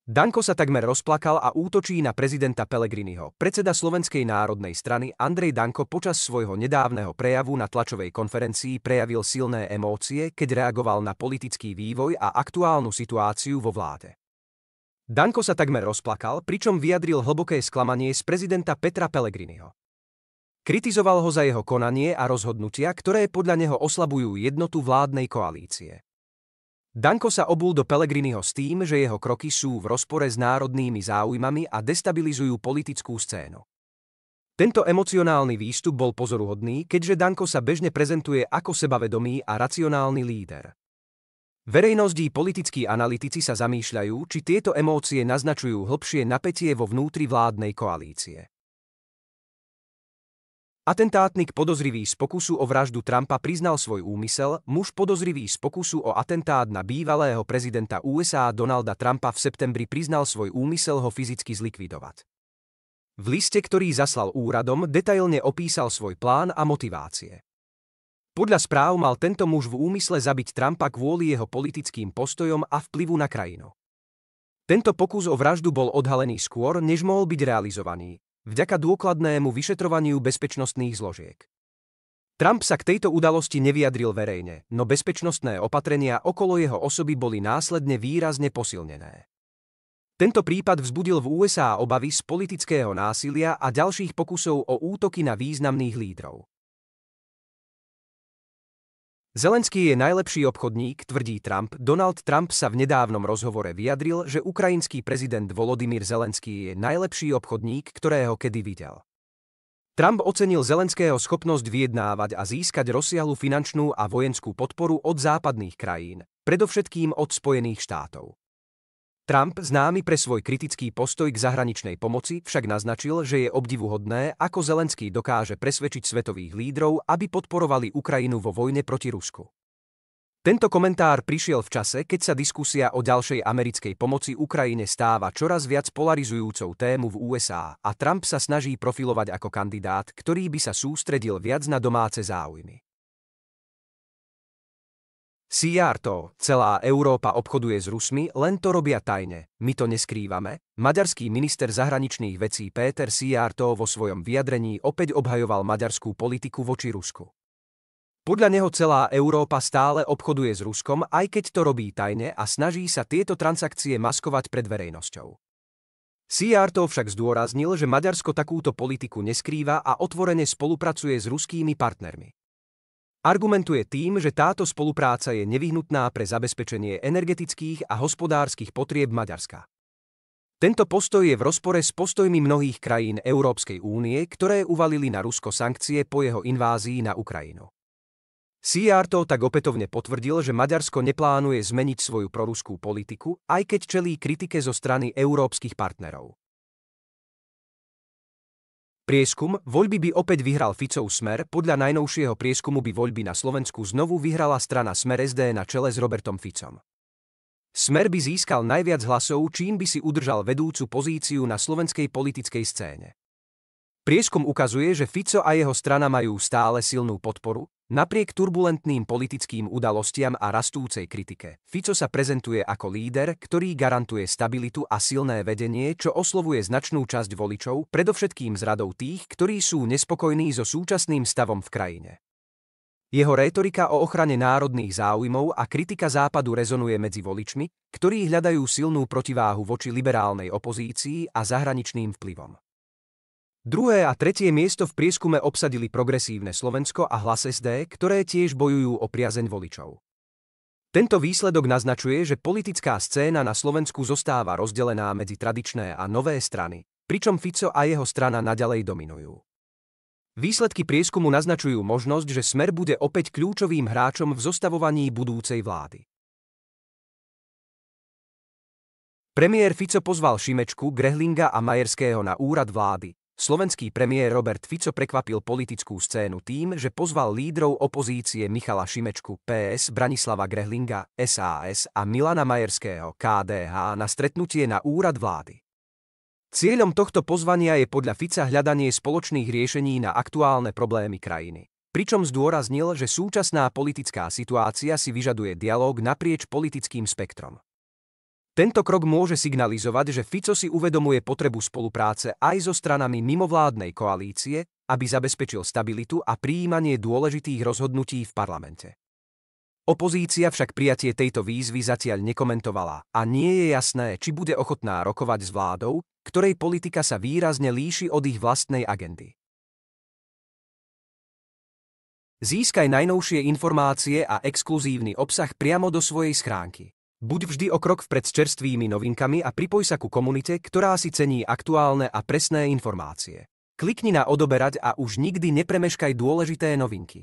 Danko sa takmer rozplakal a útočí na prezidenta Pellegriniho. Predseda Slovenskej národnej strany Andrej Danko počas svojho nedávneho prejavu na tlačovej konferencii prejavil silné emócie, keď reagoval na politický vývoj a aktuálnu situáciu vo vláde. Danko sa takmer rozplakal, pričom vyjadril hlboké sklamanie z prezidenta Petra Pellegriniho. Kritizoval ho za jeho konanie a rozhodnutia, ktoré podľa neho oslabujú jednotu vládnej koalície. Danko sa obul do Pellegriniho s tým, že jeho kroky sú v rozpore s národnými záujmami a destabilizujú politickú scénu. Tento emocionálny výstup bol pozoruhodný, keďže Danko sa bežne prezentuje ako sebavedomý a racionálny líder. Verejnosť i politickí analytici sa zamýšľajú, či tieto emócie naznačujú hlbšie napätie vo vnútri vládnej koalície. Atentátnik podozrivý z pokusu o vraždu Trumpa priznal svoj úmysel, muž podozrivý z pokusu o atentát na bývalého prezidenta USA Donalda Trumpa v septembri priznal svoj úmysel ho fyzicky zlikvidovať. V liste, ktorý zaslal úradom, detailne opísal svoj plán a motivácie. Podľa správ mal tento muž v úmysle zabiť Trumpa kvôli jeho politickým postojom a vplyvu na krajinu. Tento pokus o vraždu bol odhalený skôr, než mohol byť realizovaný, vďaka dôkladnému vyšetrovaniu bezpečnostných zložiek. Trump sa k tejto udalosti nevyjadril verejne, no bezpečnostné opatrenia okolo jeho osoby boli následne výrazne posilnené. Tento prípad vzbudil v USA obavy z politického násilia a ďalších pokusov o útoky na významných lídrov. Zelenský je najlepší obchodník, tvrdí Trump. Donald Trump sa v nedávnom rozhovore vyjadril, že ukrajinský prezident Volodymyr Zelenský je najlepší obchodník, ktorého kedy videl. Trump ocenil Zelenského schopnosť vyjednávať a získať rozsiahlu finančnú a vojenskú podporu od západných krajín, predovšetkým od Spojených štátov. Trump, známy pre svoj kritický postoj k zahraničnej pomoci, však naznačil, že je obdivuhodné, ako Zelenský dokáže presvedčiť svetových lídrov, aby podporovali Ukrajinu vo vojne proti Rusku. Tento komentár prišiel v čase, keď sa diskusia o ďalšej americkej pomoci Ukrajine stáva čoraz viac polarizujúcou tému v USA a Trump sa snaží profilovať ako kandidát, ktorý by sa sústredil viac na domáce záujmy. CRto, celá Európa obchoduje s Rusmi, len to robia tajne, my to neskrývame. Maďarský minister zahraničných vecí Péter Szijjártó vo svojom vyjadrení opäť obhajoval maďarskú politiku voči Rusku. Podľa neho celá Európa stále obchoduje s Ruskom, aj keď to robí tajne a snaží sa tieto transakcie maskovať pred verejnosťou. Szijjártó však zdôraznil, že Maďarsko takúto politiku neskrýva a otvorene spolupracuje s ruskými partnermi. Argumentuje tým, že táto spolupráca je nevyhnutná pre zabezpečenie energetických a hospodárskych potrieb Maďarska. Tento postoj je v rozpore s postojmi mnohých krajín Európskej únie, ktoré uvalili na Rusko sankcie po jeho invázii na Ukrajinu. Szijjártó tak opätovne potvrdil, že Maďarsko neplánuje zmeniť svoju proruskú politiku, aj keď čelí kritike zo strany európskych partnerov. Prieskum: voľby by opäť vyhral Ficov Smer. Podľa najnovšieho prieskumu by voľby na Slovensku znovu vyhrala strana Smer SD na čele s Robertom Ficom. Smer by získal najviac hlasov, čím by si udržal vedúcu pozíciu na slovenskej politickej scéne. Prieskum ukazuje, že Fico a jeho strana majú stále silnú podporu. Napriek turbulentným politickým udalostiam a rastúcej kritike, Fico sa prezentuje ako líder, ktorý garantuje stabilitu a silné vedenie, čo oslovuje značnú časť voličov, predovšetkým z radou tých, ktorí sú nespokojní so súčasným stavom v krajine. Jeho rétorika o ochrane národných záujmov a kritika Západu rezonuje medzi voličmi, ktorí hľadajú silnú protiváhu voči liberálnej opozícii a zahraničným vplyvom. Druhé a tretie miesto v prieskume obsadili Progresívne Slovensko a Hlas SD, ktoré tiež bojujú o priazeň voličov. Tento výsledok naznačuje, že politická scéna na Slovensku zostáva rozdelená medzi tradičné a nové strany, pričom Fico a jeho strana naďalej dominujú. Výsledky prieskumu naznačujú možnosť, že Smer bude opäť kľúčovým hráčom v zostavovaní budúcej vlády. Premiér Fico pozval Šimečku, Grehlinga a Majerského na úrad vlády. Slovenský premiér Robert Fico prekvapil politickú scénu tým, že pozval lídrov opozície Michala Šimečku PS, Branislava Grehlinga SAS a Milana Majerského KDH na stretnutie na úrad vlády. Cieľom tohto pozvania je podľa Fica hľadanie spoločných riešení na aktuálne problémy krajiny, pričom zdôraznil, že súčasná politická situácia si vyžaduje dialóg naprieč politickým spektrom. Tento krok môže signalizovať, že Fico si uvedomuje potrebu spolupráce aj so stranami mimovládnej koalície, aby zabezpečil stabilitu a prijímanie dôležitých rozhodnutí v parlamente. Opozícia však prijatie tejto výzvy zatiaľ nekomentovala a nie je jasné, či bude ochotná rokovať s vládou, ktorej politika sa výrazne líši od ich vlastnej agendy. Získaj najnovšie informácie a exkluzívny obsah priamo do svojej schránky. Buď vždy o krok vpred s čerstvými novinkami a pripoj sa ku komunite, ktorá si cení aktuálne a presné informácie. Klikni na odoberať a už nikdy nepremeškaj dôležité novinky.